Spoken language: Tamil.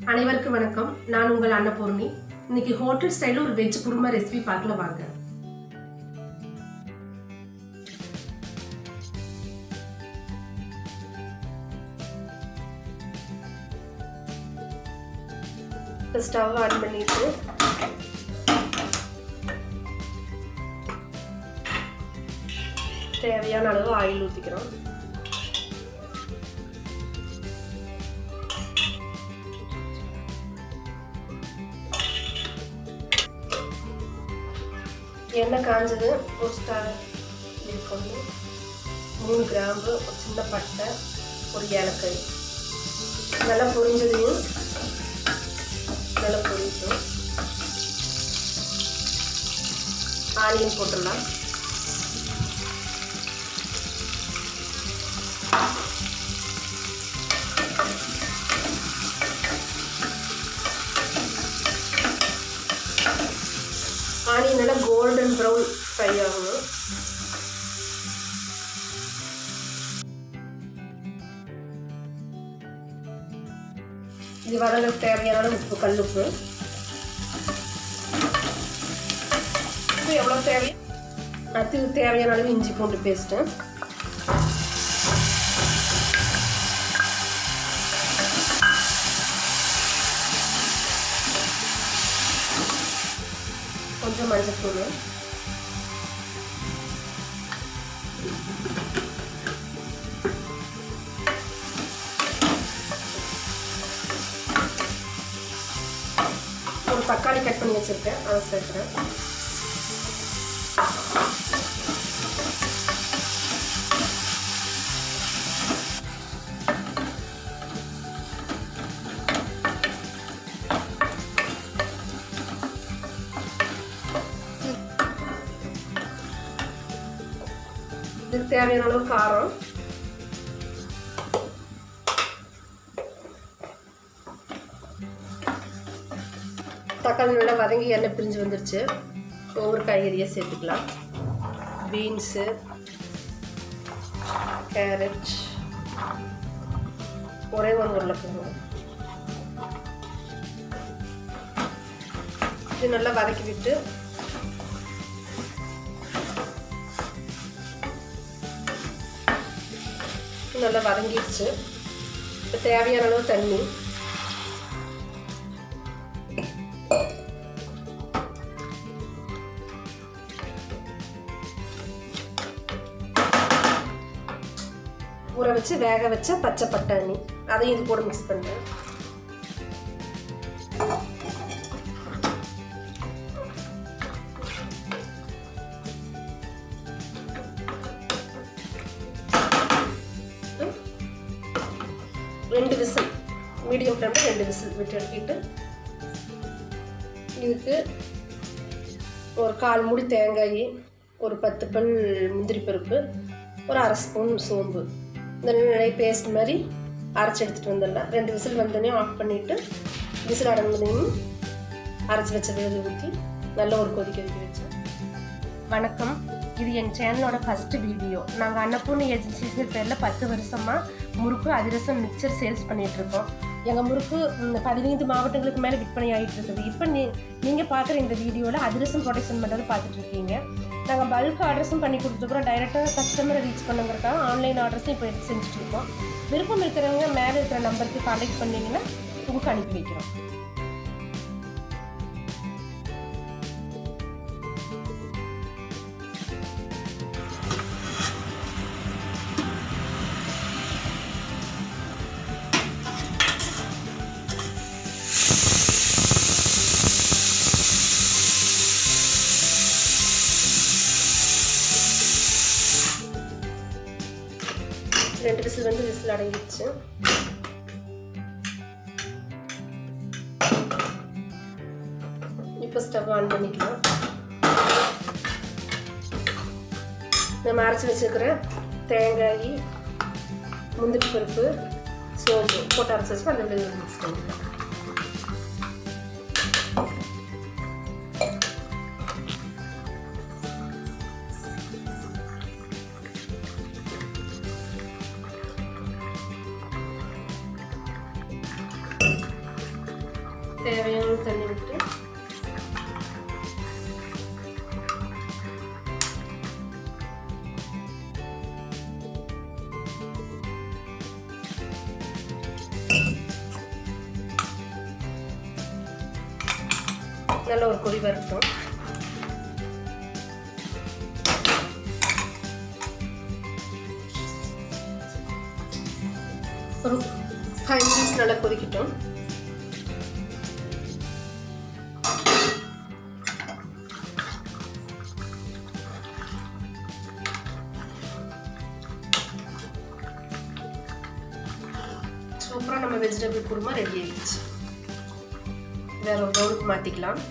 அனைவருக்கும் வணக்கம். நான் உங்கள் அன்னபூர்ணி. இன்னைக்கு ஹோட்டல் ஸ்டைலில் ஒரு வெஜ் குருமா ரெசிபி பார்க்கல வாங்க. ஸ்டவ் ஆன் பண்ணிட்டு தேவையான அளவு ஆயில் ஊற்றிக்கிறோம். எண்ணெய் காஞ்சது. ஒரு ஸ்டார் கொண்டு 3 கிராம்பு, ஒரு சின்ன பட்டை, ஒரு ஏலக்காய் நல்லா பொரிஞ்சதையும் நல்லா பொரிச்சோம். ஆனியன் போட்டுடலாம். ஆனியன் நல்லா கோல்டன் ப்ரௌன் ஃப்ரை ஆகணும். இது வதங்களுக்கு தேவையான உப்பு, கல்லுப்பு. உப்பு எவ்வளோ தேவையோ அதுக்கு தேவையான அளவு இஞ்சி பூண்டு பேஸ்ட்டு, கொஞ்சம் மஞ்சள்தூள், ஒரு தக்காளி கட் பண்ணி வச்சுருக்கேன், அதை சேர்க்குறேன். இதுக்கு தேவையான அளவு காரம், தக்காளி நல்லா வதங்கி எண்ணெய் பிரிஞ்சு வந்துருச்சு. ஒவ்வொரு காய்கறியை சேர்த்துக்கலாம். பீன்ஸு, கேரட், ஒரே ஒரு உருளைக்கிழங்கு. இது நல்லா வதக்கி விட்டு நல்லா வதங்கிடுச்சு. இப்போ தேவையான அளவு தண்ணி, ஊற வச்சு வேக வச்ச பச்சை பட்டாணி, அதையும் இது கூட மிக்ஸ் பண்ணுறேன். ரெண்டு விசில், மீடியம் ஃப்ளேமில் 2 விசில் விட்டு எடுத்துக்கிட்டு இதுக்கு ஒரு 1/4 மூடி தேங்காய், ஒரு 10 பல் முந்திரி பருப்பு, ஒரு 1/2 ஸ்பூன் சோம்பு, இந்த நிறைய பேஸ்ட் மாதிரி அரைச்சி எடுத்துகிட்டு வந்துடலாம். 2 விசில் வந்தோடனே ஆஃப் பண்ணிவிட்டு விசில் அடங்குனதையும் அரைச்சி வச்ச விழுது ஊற்றி நல்ல ஒரு கொதிக்க வச்சேன். வணக்கம், இது என் சேனலோட ஃபஸ்ட்டு வீடியோ. நாங்கள் அன்னபூர்ணி ஏஜென்சிஸ் பேரில் 10 வருஷமாக முறுக்கு, அதிரசம், மிக்சர் சேல்ஸ் பண்ணிகிட்ருக்கோம். எங்கள் முறுக்கு 15 மாவட்டங்களுக்கு மேலே விற்பனை ஆகிட்டு இருக்குது. இப்போ நீங்கள் பார்க்குற இந்த வீடியோவில் அதிரசம் ப்ரொடக்ஷன் பண்ணுறது பார்த்துட்ருக்கீங்க. நாங்கள் பல்க் ஆர்டர்ஸும் பண்ணி கொடுத்துருக்குறோம். டைரெக்டாக கஸ்டமரை ரீச் பண்ணுங்கிறதுக்காக ஆன்லைன் ஆர்டர்ஸும் இப்போ எடுத்து செஞ்சுட்ருக்கோம். விருப்பம் இருக்கிறவங்க மேலே இருக்கிற நம்பருக்கு கான்டாக்ட் பண்ணிங்கன்னா உங்களுக்கு அனுப்பி வைக்கிறோம். ரெண்டு விசில் வந்து விசில் அடங்கிடுச்சு. இப்போ ஸ்டவ் ஆன் பண்ணிக்கலாம். நம்ம அரைச்சி வச்சுருக்கிற தேங்காய், முந்திரி பருப்பு, சோம்பு போட்டு அரைச்சி வச்சு அந்த மிக்ஸ் பண்ணிக்கலாம். தேவையான தண்ணி விட்டு நல்ல ஒரு கொதி வரட்டும். ஒரு 5 minutes நல்லா கொதிக்கட்டும். சூப்பராக நம்ம வெஜிடபிள் குருமா ரெடி ஆயிடுச்சு. வேற ஒரு பவுலுக்கு மாற்றிக்கலாம்.